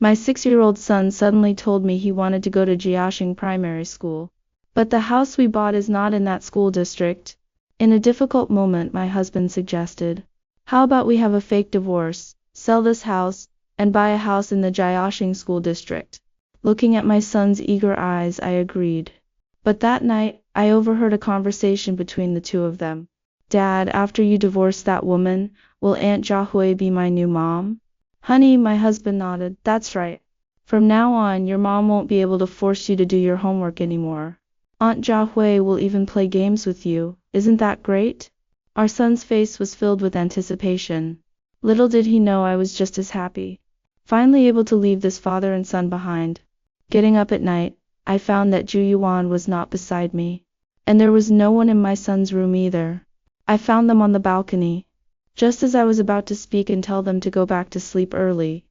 My 6-year-old son suddenly told me he wanted to go to Jiaxing Primary School. But the house we bought is not in that school district. In a difficult moment, my husband suggested, how about we have a fake divorce, sell this house, and buy a house in the Jiaxing school district? Looking at my son's eager eyes, I agreed. But that night, I overheard a conversation between the two of them. Dad, after you divorce that woman, will Aunt Jiahui be my new mom? Honey, my husband nodded. That's right. From now on, your mom won't be able to force you to do your homework anymore. Aunt Jiahui will even play games with you. Isn't that great? Our son's face was filled with anticipation. Little did he know I was just as happy. Finally able to leave this father and son behind. Getting up at night, I found that Zhu Yuan was not beside me. And there was no one in my son's room either. I found them on the balcony. Just as I was about to speak and tell them to go back to sleep early,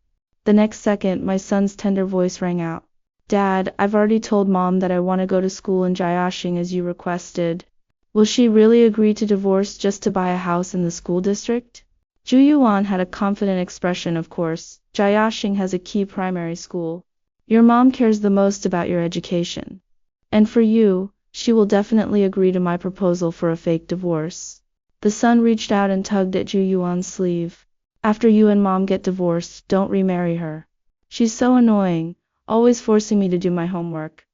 the next second my son's tender voice rang out. Dad, I've already told Mom that I want to go to school in Jiaxing as you requested. Will she really agree to divorce just to buy a house in the school district? Zhu Yuan had a confident expression. Of course, Jiaxing has a key primary school. Your mom cares the most about your education. And for you, she will definitely agree to my proposal for a fake divorce. The son reached out and tugged at Zhu Yuan's sleeve. After you and Mom get divorced, don't remarry her. She's so annoying, always forcing me to do my homework.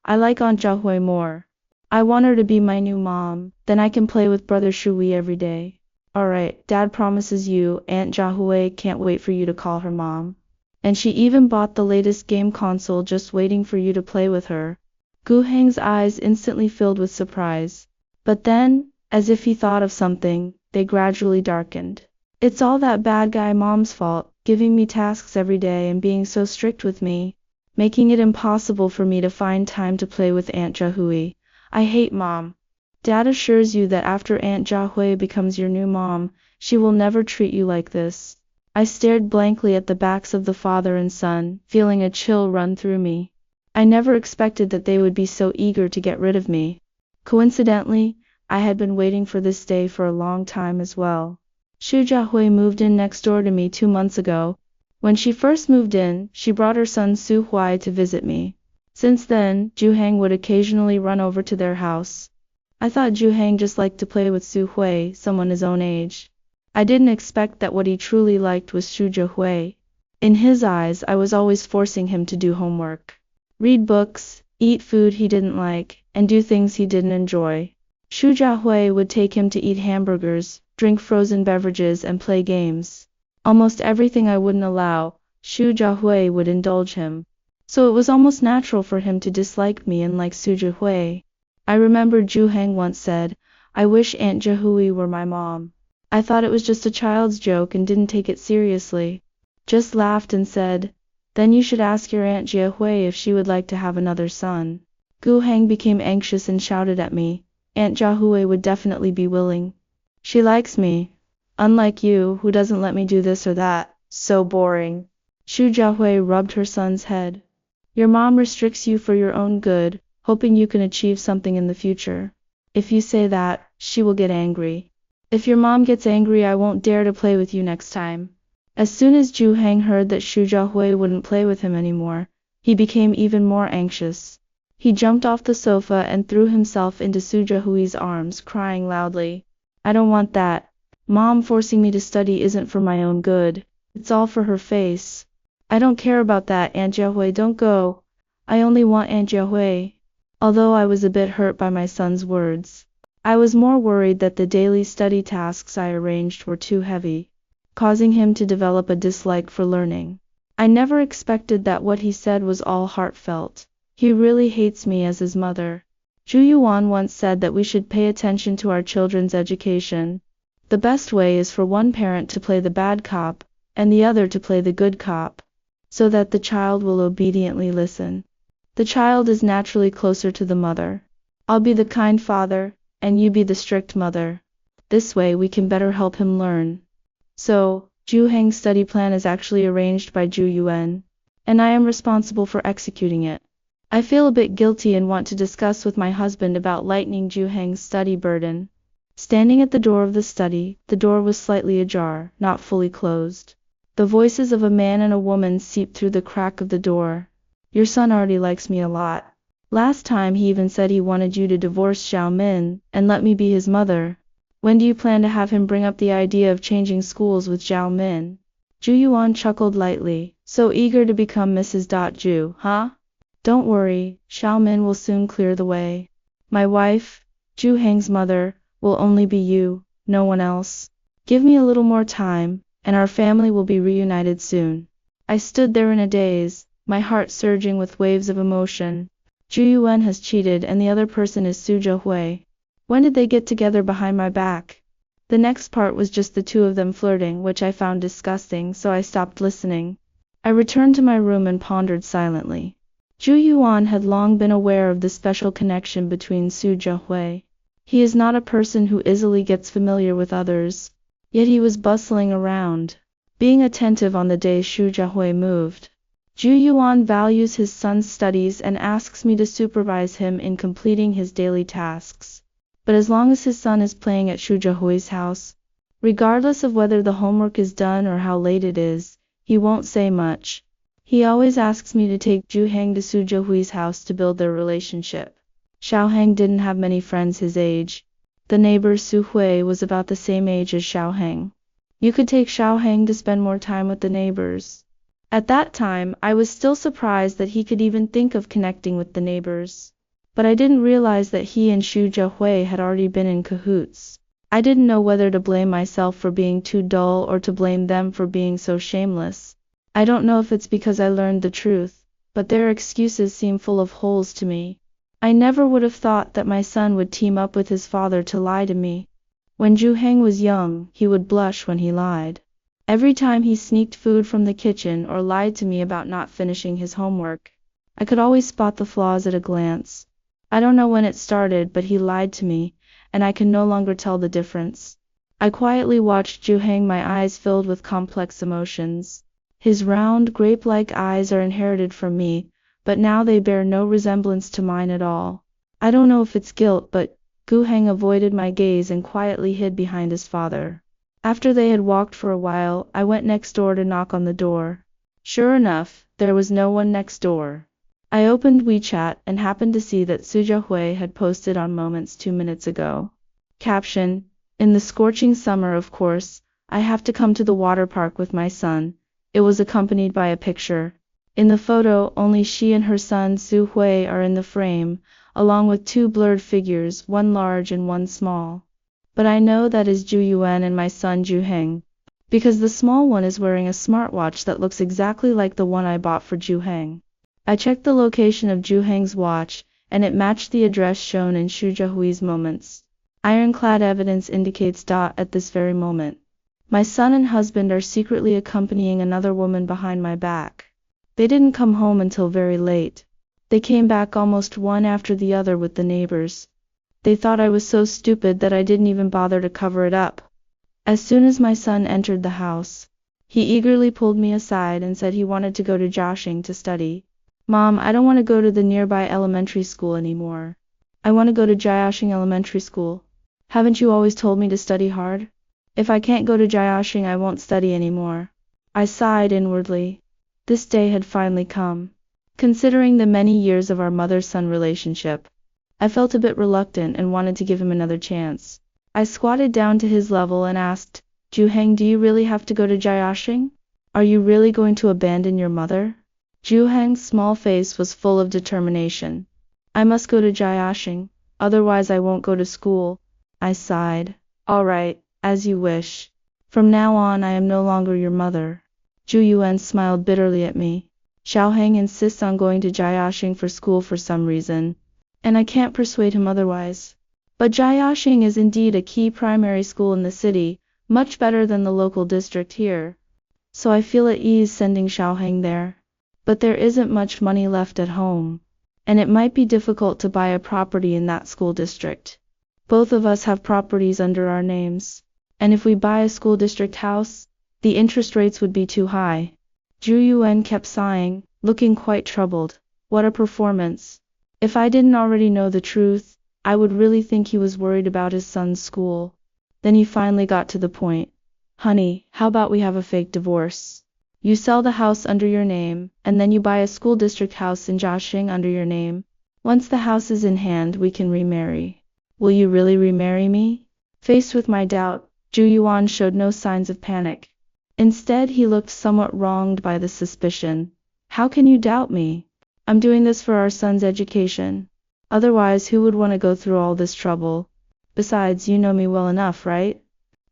I like Aunt Jiahui more. I want her to be my new mom, then I can play with brother Shui every day. Alright, Dad promises you, Aunt Jiahui can't wait for you to call her mom. And she even bought the latest game console just waiting for you to play with her. Gu Heng's eyes instantly filled with surprise. But then, as if he thought of something, they gradually darkened. It's all that bad guy Mom's fault, giving me tasks every day and being so strict with me, making it impossible for me to find time to play with Aunt Jiahui. I hate Mom. Dad assures you that after Aunt Jiahui becomes your new mom, she will never treat you like this. I stared blankly at the backs of the father and son, feeling a chill run through me. I never expected that they would be so eager to get rid of me. Coincidentally, I had been waiting for this day for a long time as well. Xu Jiahui moved in next door to me 2 months ago. When she first moved in, she brought her son Su Huai to visit me. Since then, Zhu Heng would occasionally run over to their house. I thought Zhu Heng just liked to play with Su Hui, someone his own age. I didn't expect that what he truly liked was Xu Jiahui. In his eyes, I was always forcing him to do homework, read books, eat food he didn't like, and do things he didn't enjoy. Xu Jiahui would take him to eat hamburgers, drink frozen beverages, and play games. Almost everything I wouldn't allow, Xu Jiahui would indulge him. So it was almost natural for him to dislike me and like Xu Jiahui. I remember Zhu Heng once said, I wish Aunt Jiahui were my mom. I thought it was just a child's joke and didn't take it seriously. Just laughed and said, then you should ask your Aunt Jiahui if she would like to have another son. Gu Heng became anxious and shouted at me, Aunt Jiahui would definitely be willing. She likes me. Unlike you, who doesn't let me do this or that. So boring. Xu Jiahui rubbed her son's head. Your mom restricts you for your own good, hoping you can achieve something in the future. If you say that, she will get angry. If your mom gets angry, I won't dare to play with you next time. As soon as Zhu Heng heard that Xu Jiahui wouldn't play with him anymore, he became even more anxious. He jumped off the sofa and threw himself into Xu Jiahui's arms, crying loudly. I don't want that. Mom forcing me to study isn't for my own good. It's all for her face. I don't care about that, Aunt Jiahui, don't go. I only want Aunt Jiahui. Although I was a bit hurt by my son's words, I was more worried that the daily study tasks I arranged were too heavy, causing him to develop a dislike for learning. I never expected that what he said was all heartfelt. He really hates me as his mother. Zhu Yuan once said that we should pay attention to our children's education. The best way is for one parent to play the bad cop, and the other to play the good cop, so that the child will obediently listen. The child is naturally closer to the mother. I'll be the kind father, and you be the strict mother. This way we can better help him learn. So, Zhu Heng's study plan is actually arranged by Zhu Yuan, and I am responsible for executing it. I feel a bit guilty and want to discuss with my husband about lightening Zhu Heng's study burden. Standing at the door of the study, the door was slightly ajar, not fully closed. The voices of a man and a woman seeped through the crack of the door. Your son already likes me a lot. Last time he even said he wanted you to divorce Xiao Min and let me be his mother. When do you plan to have him bring up the idea of changing schools with Xiao Min? Zhu Yuan chuckled lightly. So eager to become Mrs. Zhu, huh? Don't worry, Xiao Min will soon clear the way. My wife, Zhu Heng's mother, will only be you, no one else. Give me a little more time, and our family will be reunited soon. I stood there in a daze, my heart surging with waves of emotion. Zhu Yuan has cheated and the other person is Su Zhehui. When did they get together behind my back? The next part was just the two of them flirting, which I found disgusting, so I stopped listening. I returned to my room and pondered silently. Zhu Yuan had long been aware of the special connection between Su Zhehui. He is not a person who easily gets familiar with others. Yet he was bustling around, being attentive on the day Su Zhehui moved. Zhu Yuan values his son's studies and asks me to supervise him in completing his daily tasks. But as long as his son is playing at Su Zhehui's house, regardless of whether the homework is done or how late it is, he won't say much. He always asks me to take Zhu Heng to Su Zhehui's house to build their relationship. Xiao Heng didn't have many friends his age. The neighbor Su Hui was about the same age as Xiao Heng. You could take Xiao Heng to spend more time with the neighbors. At that time, I was still surprised that he could even think of connecting with the neighbors. But I didn't realize that he and Su Zhehui had already been in cahoots. I didn't know whether to blame myself for being too dull or to blame them for being so shameless. I don't know if it's because I learned the truth, but their excuses seem full of holes to me. I never would have thought that my son would team up with his father to lie to me. When Zhu Heng was young, he would blush when he lied. Every time he sneaked food from the kitchen or lied to me about not finishing his homework. I could always spot the flaws at a glance. I don't know when it started, but he lied to me, and I can no longer tell the difference. I quietly watched Zhu Heng, my eyes filled with complex emotions. His round, grape-like eyes are inherited from me, but now they bear no resemblance to mine at all. I don't know if it's guilt, but Zhu Heng avoided my gaze and quietly hid behind his father. After they had walked for a while, I went next door to knock on the door. Sure enough, there was no one next door. I opened WeChat and happened to see that Su Zhehui had posted on Moments 2 minutes ago. Caption: in the scorching summer, of course, I have to come to the water park with my son. It was accompanied by a picture. In the photo, only she and her son Su Hui are in the frame, along with two blurred figures, one large and one small. But I know that is Zhu Yuan and my son Zhu Heng, because the small one is wearing a smartwatch that looks exactly like the one I bought for Zhu Heng. I checked the location of Zhu Heng's watch, and it matched the address shown in Su Zhehui's Moments. Ironclad evidence indicates at this very moment. My son and husband are secretly accompanying another woman behind my back. They didn't come home until very late. They came back almost one after the other with the neighbors. They thought I was so stupid that I didn't even bother to cover it up. As soon as my son entered the house, he eagerly pulled me aside and said he wanted to go to Jiaxing to study. Mom, I don't want to go to the nearby elementary school anymore. I want to go to Jiaxing Elementary School. Haven't you always told me to study hard? If I can't go to Jiaxing, I won't study anymore. I sighed inwardly. This day had finally come. Considering the many years of our mother-son relationship, I felt a bit reluctant and wanted to give him another chance. I squatted down to his level and asked, Zhu Heng, do you really have to go to Jiaxing? Are you really going to abandon your mother? Zhu Heng's small face was full of determination. I must go to Jiaxing, otherwise I won't go to school. I sighed. All right, as you wish. From now on I am no longer your mother. Zhu Yuan smiled bitterly at me. Xiao Heng insists on going to Jiaxing for school for some reason, and I can't persuade him otherwise. But Jiaxing is indeed a key primary school in the city, much better than the local district here. So I feel at ease sending Xiao Heng there. But there isn't much money left at home, and it might be difficult to buy a property in that school district. Both of us have properties under our names, and if we buy a school district house, the interest rates would be too high. Zhu Yuan kept sighing, looking quite troubled. What a performance. If I didn't already know the truth, I would really think he was worried about his son's school. Then he finally got to the point. Honey, how about we have a fake divorce? You sell the house under your name, and then you buy a school district house in Jiaxing under your name. Once the house is in hand, we can remarry. Will you really remarry me? Faced with my doubt, Zhu Yuan showed no signs of panic. Instead, he looked somewhat wronged by the suspicion. How can you doubt me? I'm doing this for our son's education. Otherwise, who would want to go through all this trouble? Besides, you know me well enough, right?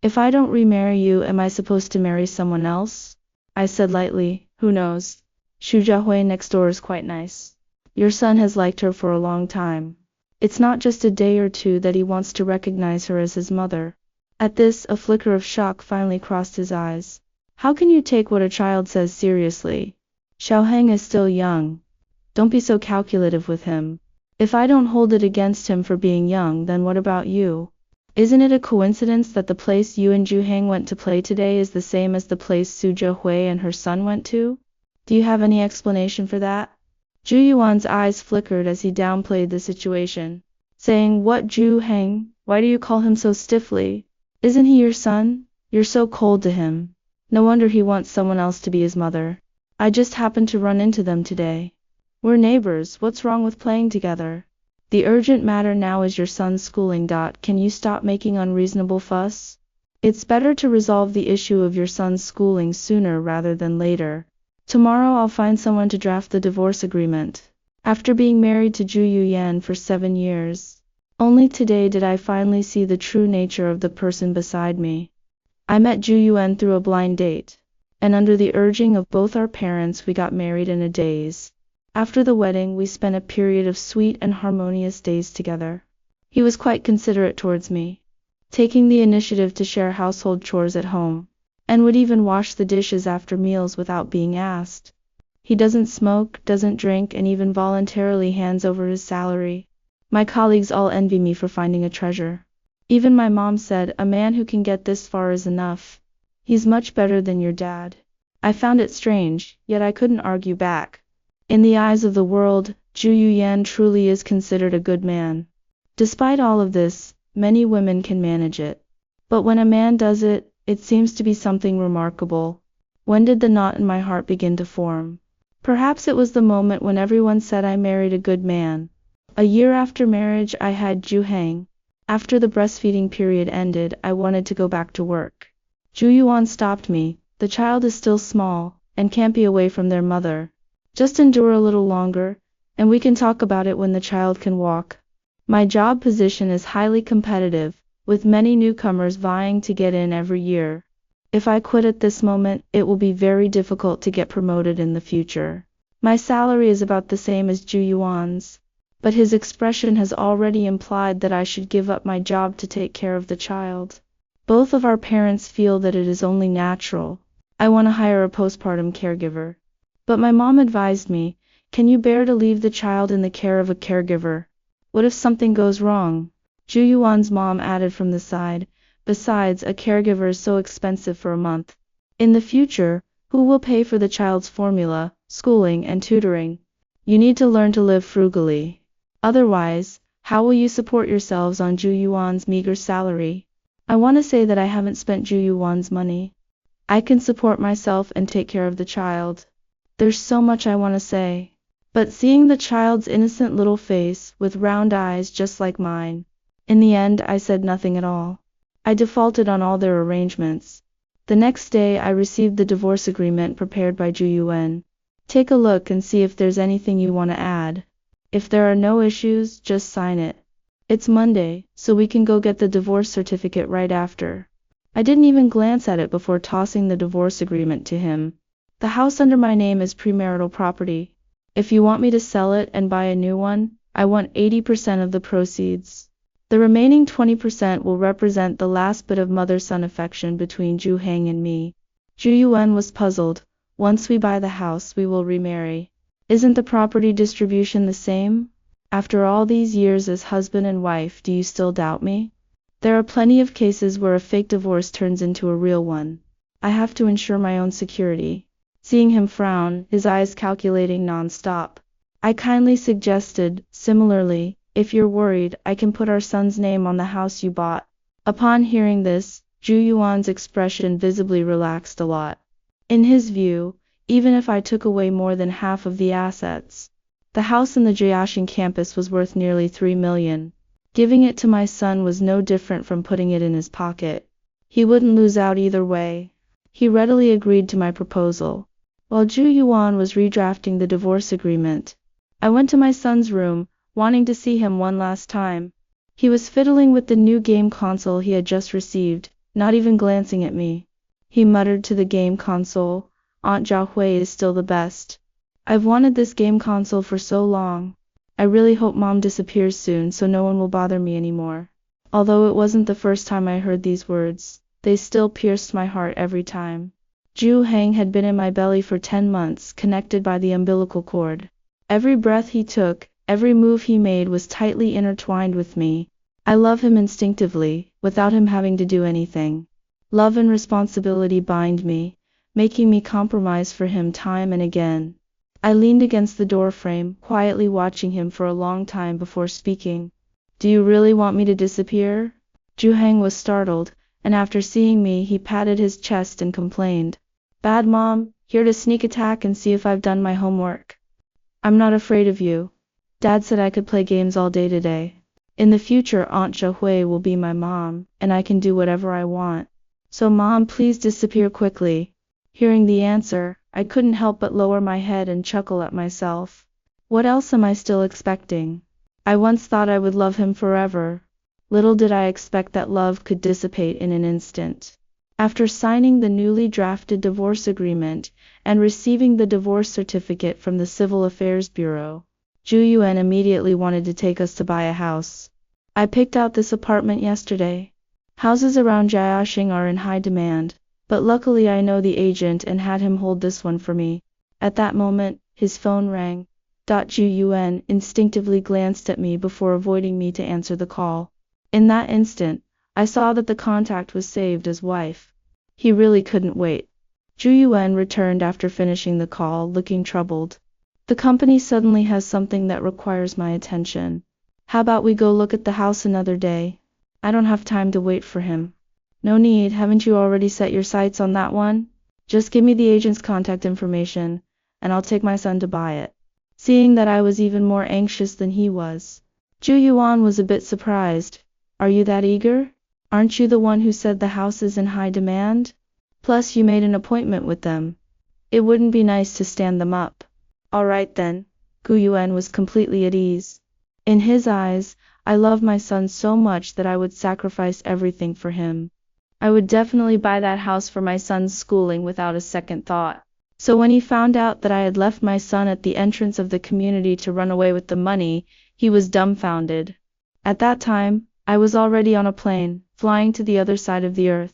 If I don't remarry you, am I supposed to marry someone else? I said lightly. Who knows? Xu Jiahui next door is quite nice. Your son has liked her for a long time. It's not just a day or two that he wants to recognize her as his mother. At this, a flicker of shock finally crossed his eyes. How can you take what a child says seriously? Xiaoheng is still young. Don't be so calculative with him. If I don't hold it against him for being young, then what about you? Isn't it a coincidence that the place you and Zhuheng went to play today is the same as the place Su Zhehui and her son went to? Do you have any explanation for that? Zhu Yuan's eyes flickered as he downplayed the situation, saying, What, Zhuheng? Why do you call him so stiffly? Isn't he your son? You're so cold to him. No wonder he wants someone else to be his mother. I just happened to run into them today. We're neighbors, what's wrong with playing together? The urgent matter now is your son's schooling. Can you stop making unreasonable fuss? It's better to resolve the issue of your son's schooling sooner rather than later. Tomorrow I'll find someone to draft the divorce agreement. After being married to Zhu Yuyan for 7 years, only today did I finally see the true nature of the person beside me. I met Zhu Yuan through a blind date, and under the urging of both our parents we got married in a daze. After the wedding, we spent a period of sweet and harmonious days together. He was quite considerate towards me, taking the initiative to share household chores at home, and would even wash the dishes after meals without being asked. He doesn't smoke, doesn't drink, and even voluntarily hands over his salary. My colleagues all envy me for finding a treasure. Even my mom said, a man who can get this far is enough. He's much better than your dad. I found it strange, yet I couldn't argue back. In the eyes of the world, Zhu Yuyan truly is considered a good man. Despite all of this, many women can manage it. But when a man does it, it seems to be something remarkable. When did the knot in my heart begin to form? Perhaps it was the moment when everyone said I married a good man. A year after marriage, I had Zhuheng. After the breastfeeding period ended, I wanted to go back to work. Zhu Yuan stopped me. The child is still small, and can't be away from their mother. Just endure a little longer, and we can talk about it when the child can walk. My job position is highly competitive, with many newcomers vying to get in every year. If I quit at this moment, it will be very difficult to get promoted in the future. My salary is about the same as Zhu Yuan's, but his expression has already implied that I should give up my job to take care of the child. Both of our parents feel that it is only natural. I want to hire a postpartum caregiver. But my mom advised me, can you bear to leave the child in the care of a caregiver? What if something goes wrong? Zhu Yuan's mom added from the side, besides, a caregiver is so expensive for a month. In the future, who will pay for the child's formula, schooling, and tutoring? You need to learn to live frugally. Otherwise, how will you support yourselves on Zhu Yuan's meager salary? I want to say that I haven't spent Zhu Yuan's money. I can support myself and take care of the child. There's so much I want to say. But seeing the child's innocent little face, with round eyes just like mine, in the end I said nothing at all. I defaulted on all their arrangements. The next day I received the divorce agreement prepared by Zhu Yuan. Take a look and see if there's anything you want to add. If there are no issues, just sign it. It's Monday, so we can go get the divorce certificate right after. I didn't even glance at it before tossing the divorce agreement to him. The house under my name is premarital property. If you want me to sell it and buy a new one, I want 80% of the proceeds. The remaining 20% will represent the last bit of mother-son affection between Zhuheng and me. Zhu Yuan was puzzled. Once we buy the house, we will remarry. Isn't the property distribution the same? After all these years as husband and wife, do you still doubt me? There are plenty of cases where a fake divorce turns into a real one. I have to ensure my own security. Seeing him frown, his eyes calculating non-stop, I kindly suggested, similarly, if you're worried, I can put our son's name on the house you bought. Upon hearing this, Zhu Yuan's expression visibly relaxed a lot. In his view, even if I took away more than half of the assets. The house in the Jiaxing campus was worth nearly 3 million. Giving it to my son was no different from putting it in his pocket. He wouldn't lose out either way. He readily agreed to my proposal. While Zhu Yuan was redrafting the divorce agreement, I went to my son's room, wanting to see him one last time. He was fiddling with the new game console he had just received, not even glancing at me. He muttered to the game console, "Aunt Zhaohui is still the best. I've wanted this game console for so long. I really hope Mom disappears soon so no one will bother me anymore." Although it wasn't the first time I heard these words, they still pierced my heart every time. Zhu Heng had been in my belly for 10 months, connected by the umbilical cord. Every breath he took, every move he made was tightly intertwined with me. I love him instinctively, without him having to do anything. Love and responsibility bind me, making me compromise for him time and again. I leaned against the doorframe, quietly watching him for a long time before speaking. "Do you really want me to disappear?" Zhu Heng was startled, and after seeing me he patted his chest and complained. "Bad mom, here to sneak attack and see if I've done my homework. I'm not afraid of you. Dad said I could play games all day today. In the future Aunt Zhaohui will be my mom, and I can do whatever I want. So Mom, please disappear quickly." Hearing the answer, I couldn't help but lower my head and chuckle at myself. What else am I still expecting? I once thought I would love him forever. Little did I expect that love could dissipate in an instant. After signing the newly drafted divorce agreement and receiving the divorce certificate from the Civil Affairs Bureau, Zhu Yuan immediately wanted to take us to buy a house. "I picked out this apartment yesterday. Houses around Jiaxing are in high demand, but luckily I know the agent and had him hold this one for me." At that moment, his phone rang. Zhu Yuan instinctively glanced at me before avoiding me to answer the call. In that instant, I saw that the contact was saved as wife. He really couldn't wait. Zhu Yuan returned after finishing the call, looking troubled. "The company suddenly has something that requires my attention. How about we go look at the house another day? I don't have time to wait for him." "No need, haven't you already set your sights on that one? Just give me the agent's contact information, and I'll take my son to buy it." Seeing that I was even more anxious than he was, Zhu Yuan was a bit surprised. "Are you that eager? Aren't you the one who said the house is in high demand? Plus you made an appointment with them. It wouldn't be nice to stand them up." "All right then." Zhu Yuan was completely at ease. In his eyes, I love my son so much that I would sacrifice everything for him. I would definitely buy that house for my son's schooling without a second thought. So when he found out that I had left my son at the entrance of the community to run away with the money, he was dumbfounded. At that time, I was already on a plane, flying to the other side of the earth.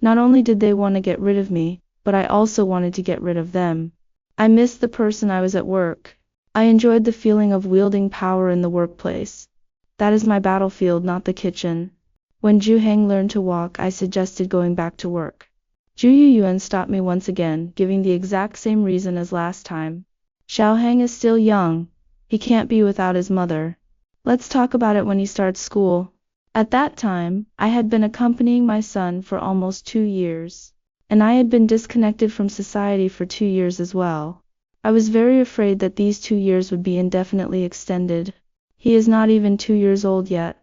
Not only did they want to get rid of me, but I also wanted to get rid of them. I missed the person I was at work. I enjoyed the feeling of wielding power in the workplace. That is my battlefield, not the kitchen. When Zhu Heng learned to walk, I suggested going back to work. Zhu Yuan stopped me once again, giving the exact same reason as last time. "Xiao Heng is still young. He can't be without his mother. Let's talk about it when he starts school." At that time, I had been accompanying my son for almost 2 years, and I had been disconnected from society for 2 years as well. I was very afraid that these 2 years would be indefinitely extended. He is not even 2 years old yet.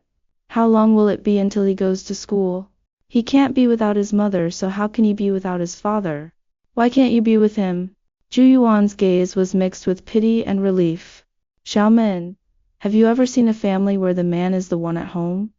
How long will it be until he goes to school? He can't be without his mother, so how can he be without his father? Why can't you be with him? Zhu Yuan's gaze was mixed with pity and relief. "Xiaomen, have you ever seen a family where the man is the one at home?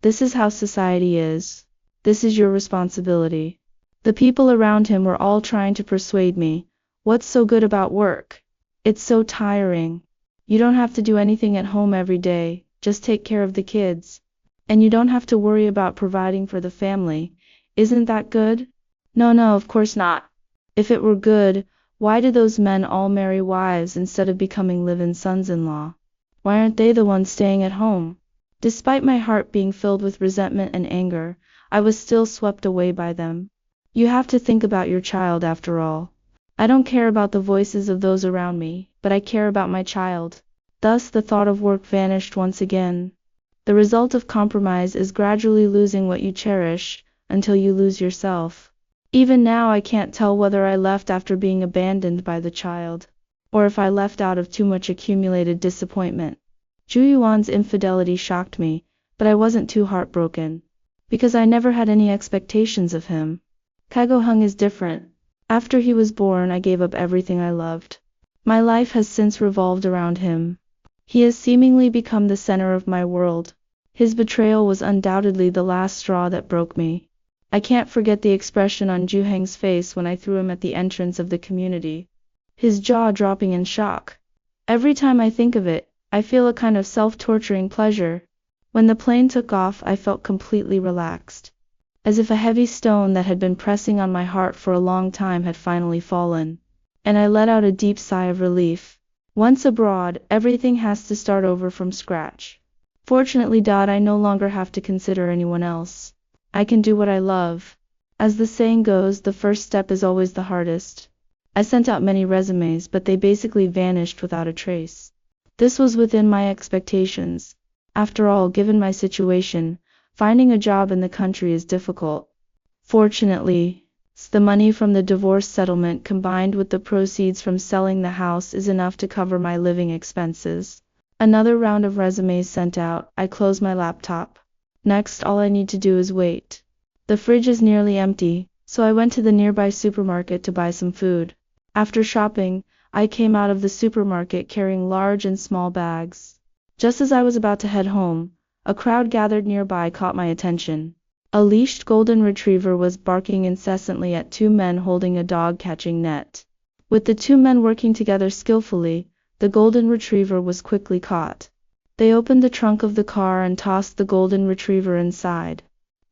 This is how society is. This is your responsibility." The people around him were all trying to persuade me. "What's so good about work? It's so tiring. You don't have to do anything at home every day, just take care of the kids. And you don't have to worry about providing for the family. Isn't that good?" No, of course not. If it were good, why did those men all marry wives instead of becoming live-in sons-in-law? Why aren't they the ones staying at home? Despite my heart being filled with resentment and anger, I was still swept away by them. You have to think about your child after all. I don't care about the voices of those around me, but I care about my child. Thus the thought of work vanished once again. The result of compromise is gradually losing what you cherish, until you lose yourself. Even now I can't tell whether I left after being abandoned by the child, or if I left out of too much accumulated disappointment. Zhu Yuan's infidelity shocked me, but I wasn't too heartbroken, because I never had any expectations of him. Kago Heng is different. After he was born, I gave up everything I loved. My life has since revolved around him. He has seemingly become the center of my world. His betrayal was undoubtedly the last straw that broke me. I can't forget the expression on Zhu Heng's face when I threw him at the entrance of the community. His jaw dropping in shock. Every time I think of it, I feel a kind of self-torturing pleasure. When the plane took off, I felt completely relaxed, as if a heavy stone that had been pressing on my heart for a long time had finally fallen, and I let out a deep sigh of relief. Once abroad, everything has to start over from scratch. Fortunately, I no longer have to consider anyone else. I can do what I love. As the saying goes, the first step is always the hardest. I sent out many resumes, but they basically vanished without a trace. This was within my expectations. After all, given my situation, finding a job in the country is difficult. Fortunately, the money from the divorce settlement combined with the proceeds from selling the house is enough to cover my living expenses. Another round of resumes sent out. I close my laptop. Next, all I need to do is wait. The fridge is nearly empty, so I went to the nearby supermarket to buy some food. After shopping, I came out of the supermarket carrying large and small bags. Just as I was about to head home, a crowd gathered nearby caught my attention. A leashed golden retriever was barking incessantly at two men holding a dog-catching net. With the two men working together skillfully, the golden retriever was quickly caught. They opened the trunk of the car and tossed the golden retriever inside.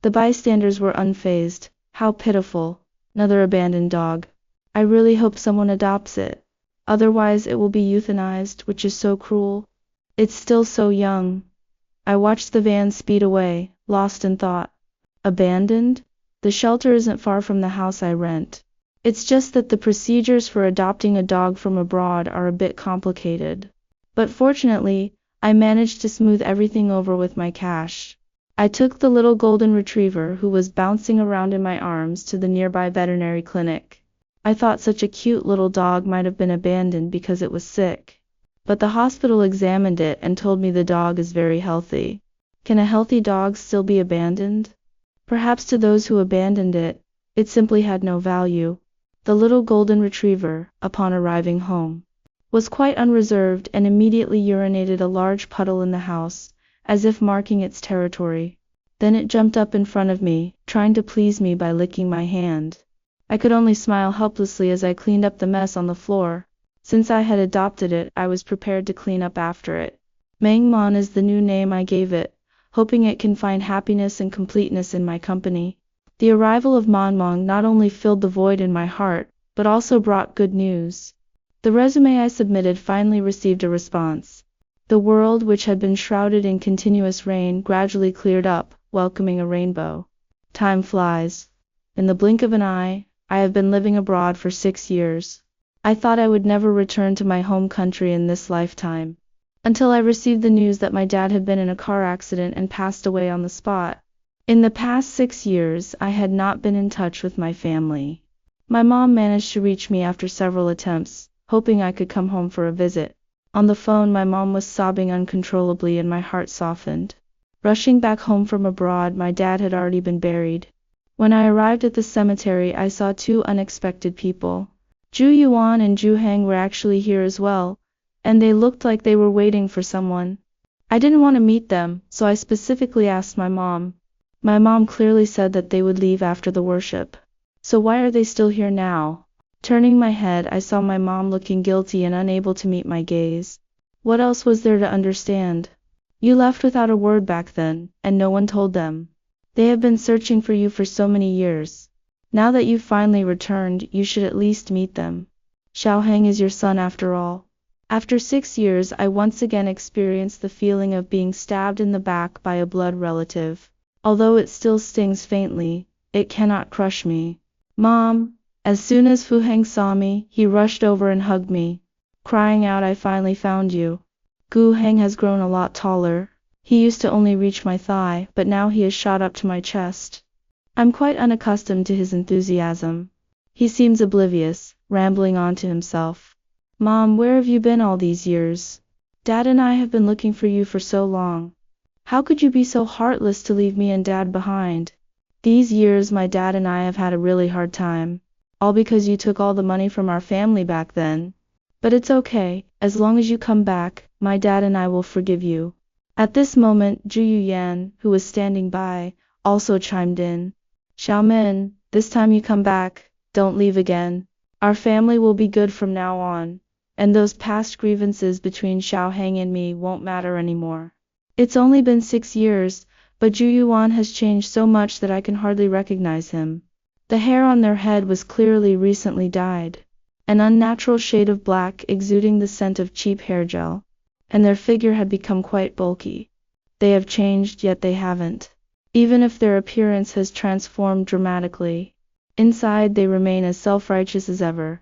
The bystanders were unfazed. How pitiful. Another abandoned dog. I really hope someone adopts it. Otherwise it will be euthanized, which is so cruel. It's still so young. I watched the van speed away, lost in thought. Abandoned? The shelter isn't far from the house I rent. It's just that the procedures for adopting a dog from abroad are a bit complicated. But fortunately, I managed to smooth everything over with my cash. I took the little golden retriever, who was bouncing around in my arms, to the nearby veterinary clinic. I thought such a cute little dog might have been abandoned because it was sick. But the hospital examined it and told me the dog is very healthy. Can a healthy dog still be abandoned? Perhaps to those who abandoned it, it simply had no value. The little golden retriever, upon arriving home, was quite unreserved and immediately urinated a large puddle in the house, as if marking its territory. Then it jumped up in front of me, trying to please me by licking my hand. I could only smile helplessly as I cleaned up the mess on the floor. Since I had adopted it, I was prepared to clean up after it. Mangmon is the new name I gave it, hoping it can find happiness and completeness in my company. The arrival of Monmong not only filled the void in my heart, but also brought good news. The resume I submitted finally received a response. The world, which had been shrouded in continuous rain, gradually cleared up, welcoming a rainbow. Time flies. In the blink of an eye, I have been living abroad for 6 years. I thought I would never return to my home country in this lifetime, until I received the news that my dad had been in a car accident and passed away on the spot. In the past 6 years, I had not been in touch with my family. My mom managed to reach me after several attempts, hoping I could come home for a visit. On the phone, my mom was sobbing uncontrollably and my heart softened. Rushing back home from abroad, my dad had already been buried. When I arrived at the cemetery, I saw two unexpected people. Zhu Yuan and Zhu Heng were actually here as well, and they looked like they were waiting for someone. I didn't want to meet them, so I specifically asked my mom. My mom clearly said that they would leave after the worship. So why are they still here now? Turning my head, I saw my mom looking guilty and unable to meet my gaze. What else was there to understand? You left without a word back then, and no one told them. They have been searching for you for so many years. Now that you've finally returned, you should at least meet them. Xiao Heng is your son after all. After 6 years, I once again experienced the feeling of being stabbed in the back by a blood relative. Although it still stings faintly, it cannot crush me. Mom! As soon as Fu Heng saw me, he rushed over and hugged me, crying out, I finally found you. Gu Heng has grown a lot taller. He used to only reach my thigh, but now he has shot up to my chest. I'm quite unaccustomed to his enthusiasm. He seems oblivious, rambling on to himself. Mom, where have you been all these years? Dad and I have been looking for you for so long. How could you be so heartless to leave me and Dad behind? These years my dad and I have had a really hard time. All because you took all the money from our family back then. But it's okay, as long as you come back, my dad and I will forgive you. At this moment, Zhu Yuyan, who was standing by, also chimed in. Xiaomin, this time you come back, don't leave again. Our family will be good from now on, and those past grievances between Xiaohang and me won't matter anymore. It's only been 6 years, but Zhu Yuan has changed so much that I can hardly recognize him. The hair on their head was clearly recently dyed, an unnatural shade of black exuding the scent of cheap hair gel, and their figure had become quite bulky. They have changed, yet they haven't. Even if their appearance has transformed dramatically, inside they remain as self-righteous as ever.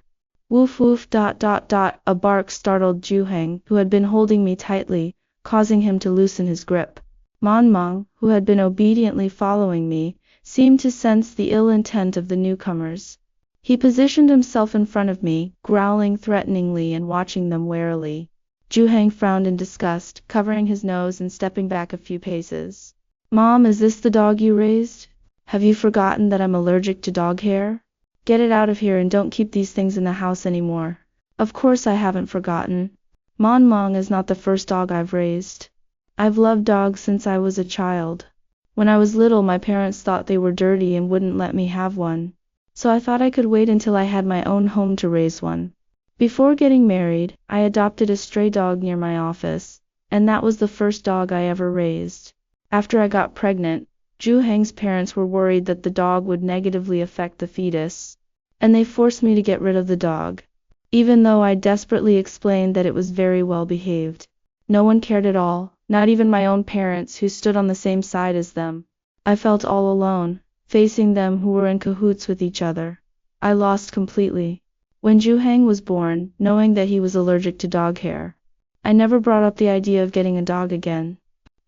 Woof woof ... A bark startled Zhuheng, who had been holding me tightly, causing him to loosen his grip. Mong, who had been obediently following me, seemed to sense the ill intent of the newcomers. He positioned himself in front of me, growling threateningly and watching them warily. Zhuheng frowned in disgust, covering his nose and stepping back a few paces. Mom, is this the dog you raised? Have you forgotten that I'm allergic to dog hair? Get it out of here and don't keep these things in the house anymore. Of course I haven't forgotten. Mong is not the first dog I've raised. I've loved dogs since I was a child. When I was little, my parents thought they were dirty and wouldn't let me have one. So I thought I could wait until I had my own home to raise one. Before getting married, I adopted a stray dog near my office, and that was the first dog I ever raised. After I got pregnant, Zhuheng's parents were worried that the dog would negatively affect the fetus, and they forced me to get rid of the dog. Even though I desperately explained that it was very well behaved, no one cared at all, not even my own parents who stood on the same side as them. I felt all alone, facing them who were in cahoots with each other. I lost completely. When Zhuheng was born, knowing that he was allergic to dog hair, I never brought up the idea of getting a dog again.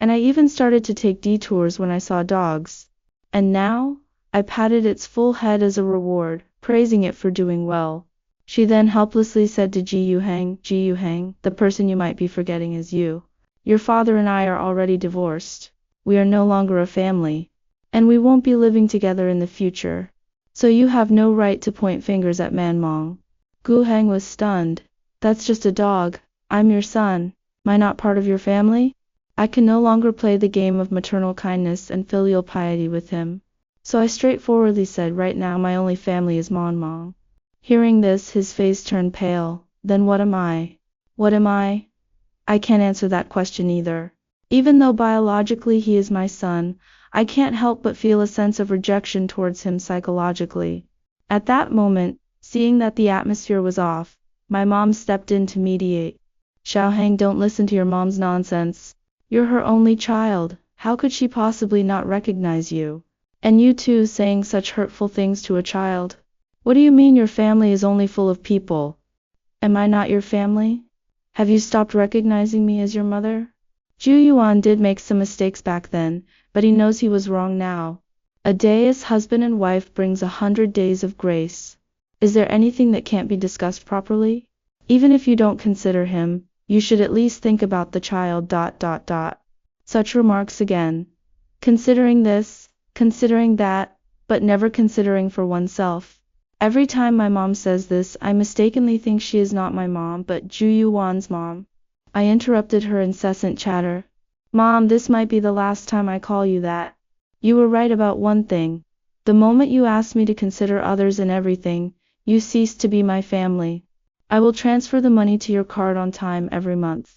And I even started to take detours when I saw dogs. And now, I patted its full head as a reward, praising it for doing well. She then helplessly said to Ji Yuhang, the person you might be forgetting is you. Your father and I are already divorced. We are no longer a family. And we won't be living together in the future. So you have no right to point fingers at Mong. Gu Heng was stunned. That's just a dog. I'm your son. Am I not part of your family? I can no longer play the game of maternal kindness and filial piety with him. So I straightforwardly said, right now my only family is Mong. Hearing this, his face turned pale. Then what am I? What am I? I can't answer that question either. Even though biologically he is my son, I can't help but feel a sense of rejection towards him psychologically. At that moment, seeing that the atmosphere was off, my mom stepped in to mediate. Xiaohang, don't listen to your mom's nonsense. You're her only child. How could she possibly not recognize you? And you too, saying such hurtful things to a child. What do you mean your family is only full of people? Am I not your family? Have you stopped recognizing me as your mother? Zhu Yuan did make some mistakes back then, but he knows he was wrong now. A day as husband and wife brings 100 days of grace. Is there anything that can't be discussed properly? Even if you don't consider him, you should at least think about the child. Such remarks again. Considering this, considering that, but never considering for oneself. Every time my mom says this, I mistakenly think she is not my mom but Zhu Yuan's mom. I interrupted her incessant chatter. Mom, this might be the last time I call you that. You were right about one thing. The moment you asked me to consider others in everything, you ceased to be my family. I will transfer the money to your card on time every month.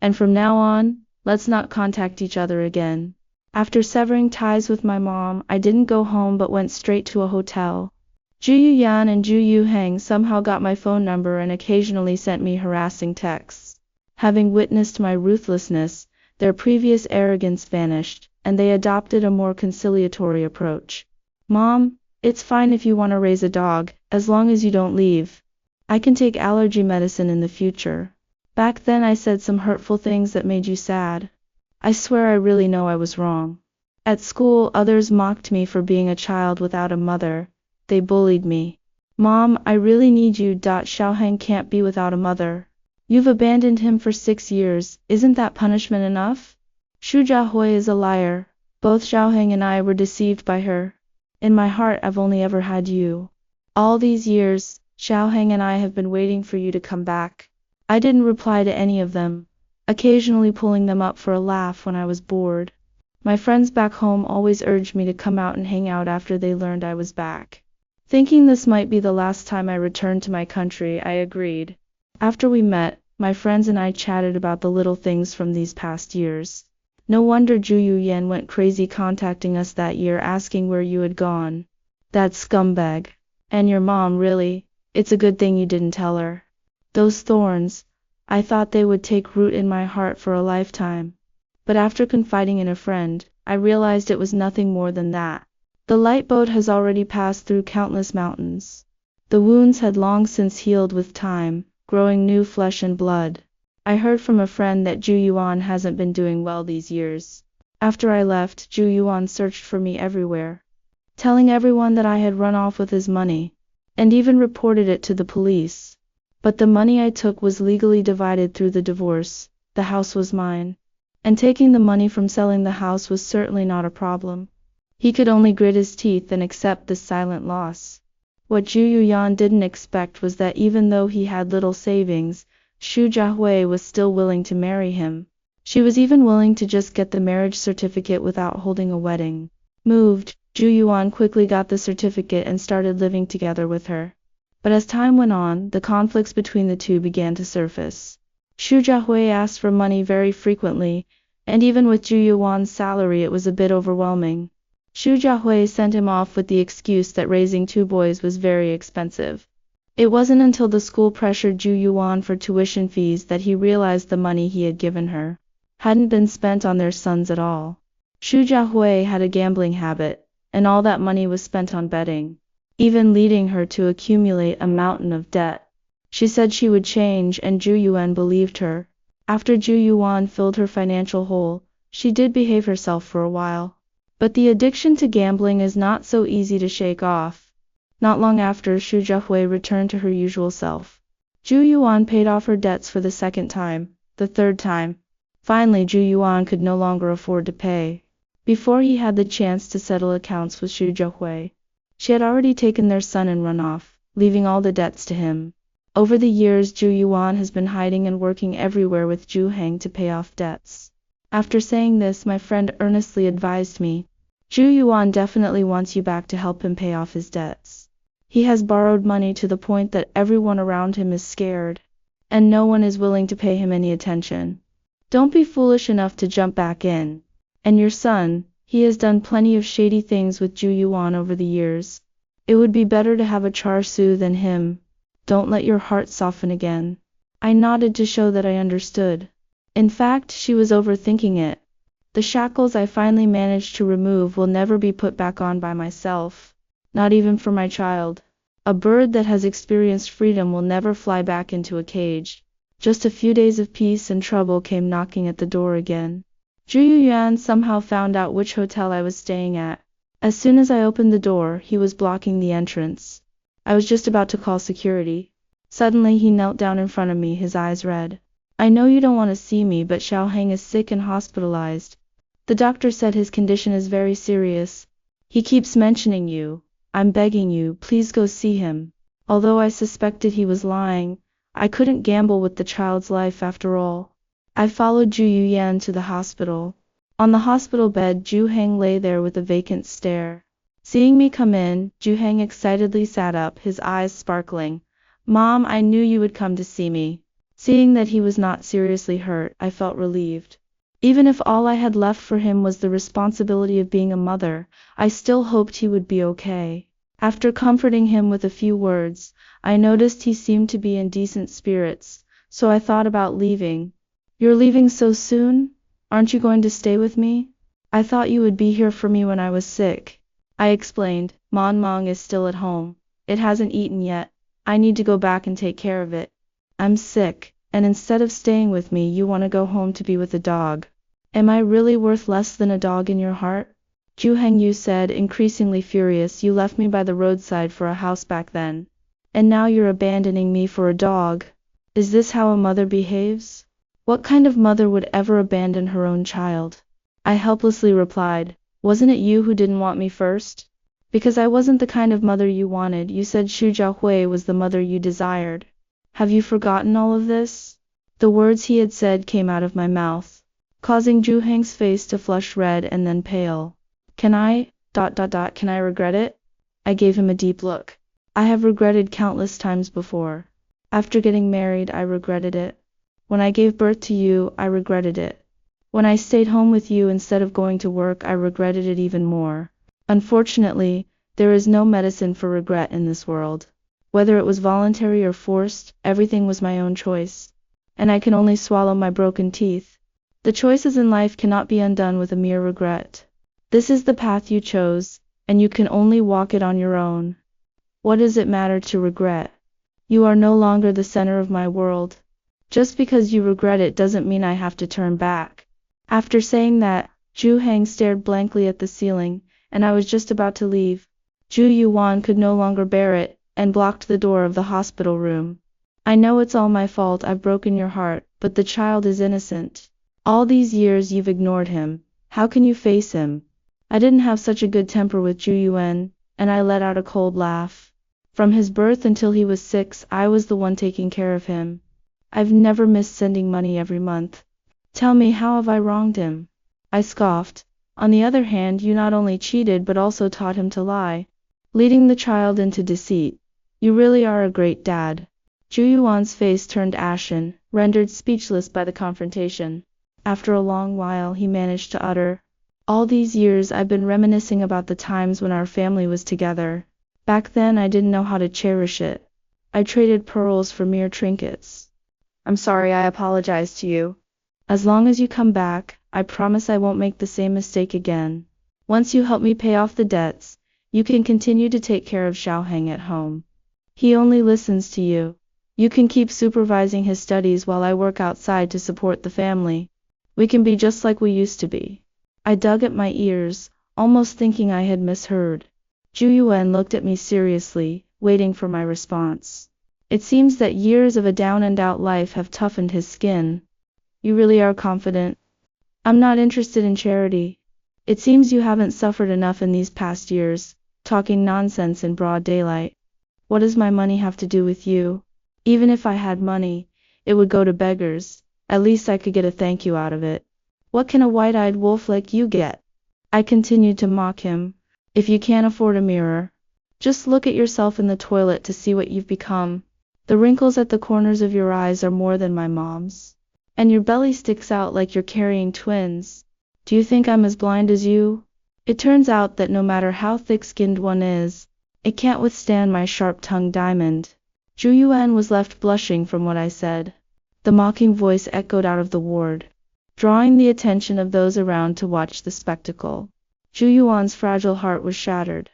And from now on, let's not contact each other again. After severing ties with my mom, I didn't go home but went straight to a hotel. Zhu Yuyan and Zhu Yuheng somehow got my phone number and occasionally sent me harassing texts. Having witnessed my ruthlessness, their previous arrogance vanished, and they adopted a more conciliatory approach. Mom, it's fine if you want to raise a dog, as long as you don't leave. I can take allergy medicine in the future. Back then I said some hurtful things that made you sad. I swear I really know I was wrong. At school, others mocked me for being a child without a mother. They bullied me. Mom, I really need you. Xiaoheng can't be without a mother. You've abandoned him for 6 years, isn't that punishment enough? Xu Jiahui is a liar. Both Xiaoheng and I were deceived by her. In my heart I've only ever had you. All these years, Xiaoheng and I have been waiting for you to come back. I didn't reply to any of them, occasionally pulling them up for a laugh when I was bored. My friends back home always urged me to come out and hang out after they learned I was back. Thinking this might be the last time I returned to my country, I agreed. After we met, my friends and I chatted about the little things from these past years. No wonder Zhu Yuyan went crazy contacting us that year asking where you had gone. That scumbag. And your mom, really? It's a good thing you didn't tell her. Those thorns, I thought they would take root in my heart for a lifetime. But after confiding in a friend, I realized it was nothing more than that. The light boat has already passed through countless mountains. The wounds had long since healed with time, growing new flesh and blood. I heard from a friend that Zhu Yuan hasn't been doing well these years. After I left, Zhu Yuan searched for me everywhere, telling everyone that I had run off with his money, and even reported it to the police. But the money I took was legally divided through the divorce. The house was mine, and taking the money from selling the house was certainly not a problem. He could only grit his teeth and accept this silent loss. What Zhu Yuyan didn't expect was that even though he had little savings, Xu Jiahui was still willing to marry him. She was even willing to just get the marriage certificate without holding a wedding. Moved, Zhu Yuan quickly got the certificate and started living together with her. But as time went on, the conflicts between the two began to surface. Xu Jiahui asked for money very frequently, and even with Zhu Yuan's salary it was a bit overwhelming. Xu Jiahui sent him off with the excuse that raising 2 boys was very expensive. It wasn't until the school pressured Zhu Yuan for tuition fees that he realized the money he had given her hadn't been spent on their sons at all. Xu Jiahui had a gambling habit, and all that money was spent on betting, even leading her to accumulate a mountain of debt. She said she would change, and Zhu Yuan believed her. After Zhu Yuan filled her financial hole, she did behave herself for a while. But the addiction to gambling is not so easy to shake off. Not long after, Xu Jiahui returned to her usual self. Zhu Yuan paid off her debts for the 2nd time, the 3rd time. Finally, Zhu Yuan could no longer afford to pay. Before he had the chance to settle accounts with Xu Jiahui, she had already taken their son and run off, leaving all the debts to him. Over the years, Zhu Yuan has been hiding and working everywhere with Zhu Heng to pay off debts. After saying this, my friend earnestly advised me, Zhu Yuan definitely wants you back to help him pay off his debts. He has borrowed money to the point that everyone around him is scared, and no one is willing to pay him any attention. Don't be foolish enough to jump back in. And your son, he has done plenty of shady things with Zhu Yuan over the years. It would be better to have a char siu than him. Don't let your heart soften again. I nodded to show that I understood. In fact, she was overthinking it. The shackles I finally managed to remove will never be put back on by myself. Not even for my child. A bird that has experienced freedom will never fly back into a cage. Just a few days of peace and trouble came knocking at the door again. Zhu Yuan somehow found out which hotel I was staying at. As soon as I opened the door, he was blocking the entrance. I was just about to call security. Suddenly he knelt down in front of me, his eyes red. I know you don't want to see me, but Xiaoheng is sick and hospitalized. The doctor said his condition is very serious. He keeps mentioning you. I'm begging you, please go see him. Although I suspected he was lying, I couldn't gamble with the child's life after all. I followed Zhu Yuyan to the hospital. On the hospital bed, Zhu Heng lay there with a vacant stare. Seeing me come in, Zhu Heng excitedly sat up, his eyes sparkling. Mom, I knew you would come to see me. Seeing that he was not seriously hurt, I felt relieved. Even if all I had left for him was the responsibility of being a mother, I still hoped he would be okay. After comforting him with a few words, I noticed he seemed to be in decent spirits, so I thought about leaving. You're leaving so soon? Aren't you going to stay with me? I thought you would be here for me when I was sick. I explained, Mon Mong is still at home. It hasn't eaten yet. I need to go back and take care of it. I'm sick, and instead of staying with me, you want to go home to be with a dog. Am I really worth less than a dog in your heart? Ju Hengyu said, increasingly furious. You left me by the roadside for a house back then. And now you're abandoning me for a dog. Is this how a mother behaves? What kind of mother would ever abandon her own child? I helplessly replied, wasn't it you who didn't want me first? Because I wasn't the kind of mother you wanted. You said Xu Jiahui was the mother you desired. Have you forgotten all of this? The words he had said came out of my mouth, causing Ju Heng's face to flush red and then pale. Can I regret it? I gave him a deep look. I have regretted countless times before. After getting married, I regretted it. When I gave birth to you, I regretted it. When I stayed home with you instead of going to work, I regretted it even more. Unfortunately, there is no medicine for regret in this world. Whether it was voluntary or forced, everything was my own choice. And I can only swallow my broken teeth. The choices in life cannot be undone with a mere regret. This is the path you chose, and you can only walk it on your own. What does it matter to regret? You are no longer the center of my world. Just because you regret it doesn't mean I have to turn back. After saying that, Ju Heng stared blankly at the ceiling, and I was just about to leave. Zhu Yuan could no longer bear it, and blocked the door of the hospital room. I know it's all my fault, I've broken your heart, but the child is innocent. All these years you've ignored him. How can you face him? I didn't have such a good temper with Zhu Yuan, and I let out a cold laugh. From his birth until he was 6, I was the one taking care of him. I've never missed sending money every month. Tell me, how have I wronged him? I scoffed. On the other hand, you not only cheated but also taught him to lie, leading the child into deceit. You really are a great dad. Zhu Yuan's face turned ashen, rendered speechless by the confrontation. After a long while he managed to utter, all these years I've been reminiscing about the times when our family was together. Back then I didn't know how to cherish it. I traded pearls for mere trinkets. I'm sorry, I apologize to you. As long as you come back, I promise I won't make the same mistake again. Once you help me pay off the debts, you can continue to take care of Xiaoheng at home. He only listens to you. You can keep supervising his studies while I work outside to support the family. We can be just like we used to be. I dug at my ears, almost thinking I had misheard. Zhu Yuan looked at me seriously, waiting for my response. It seems that years of a down-and-out life have toughened his skin. You really are confident? I'm not interested in charity. It seems you haven't suffered enough in these past years, talking nonsense in broad daylight. What does my money have to do with you? Even if I had money, it would go to beggars. At least I could get a thank you out of it. What can a white-eyed wolf like you get? I continued to mock him. If you can't afford a mirror, just look at yourself in the toilet to see what you've become. The wrinkles at the corners of your eyes are more than my mom's. And your belly sticks out like you're carrying twins. Do you think I'm as blind as you? It turns out that no matter how thick-skinned one is, it can't withstand my sharp-tongued diamond. Zhu Yuan was left blushing from what I said. The mocking voice echoed out of the ward, drawing the attention of those around to watch the spectacle. Zhu Yuan's fragile heart was shattered,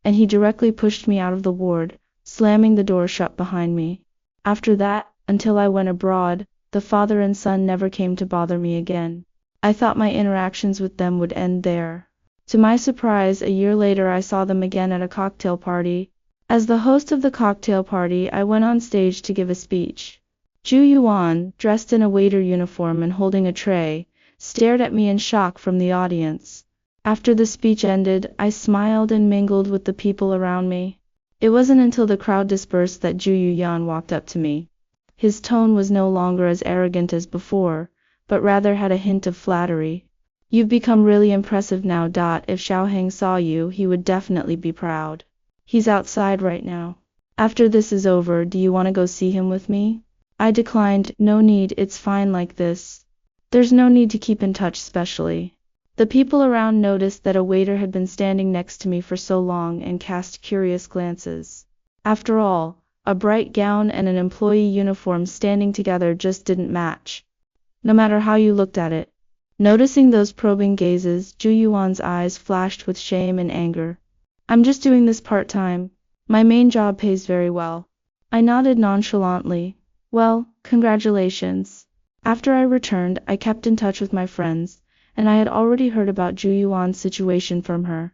and he directly pushed me out of the ward, slamming the door shut behind me. After that, until I went abroad, the father and son never came to bother me again. I thought my interactions with them would end there. To my surprise, a year later I saw them again at a cocktail party. As the host of the cocktail party, I went on stage to give a speech. Zhu Yuan, dressed in a waiter uniform and holding a tray, stared at me in shock from the audience. After the speech ended, I smiled and mingled with the people around me. It wasn't until the crowd dispersed that Zhu Yuan walked up to me. His tone was no longer as arrogant as before, but rather had a hint of flattery. You've become really impressive now. If Xiaoheng saw you, he would definitely be proud. He's outside right now. After this is over, do you want to go see him with me? I declined. No need, it's fine like this. There's no need to keep in touch specially. The people around noticed that a waiter had been standing next to me for so long and cast curious glances. After all, a bright gown and an employee uniform standing together just didn't match, no matter how you looked at it. Noticing those probing gazes, Zhu Yuan's eyes flashed with shame and anger. I'm just doing this part-time. My main job pays very well. I nodded nonchalantly. Well, congratulations. After I returned, I kept in touch with my friends, and I had already heard about Ju Yuan's situation from her.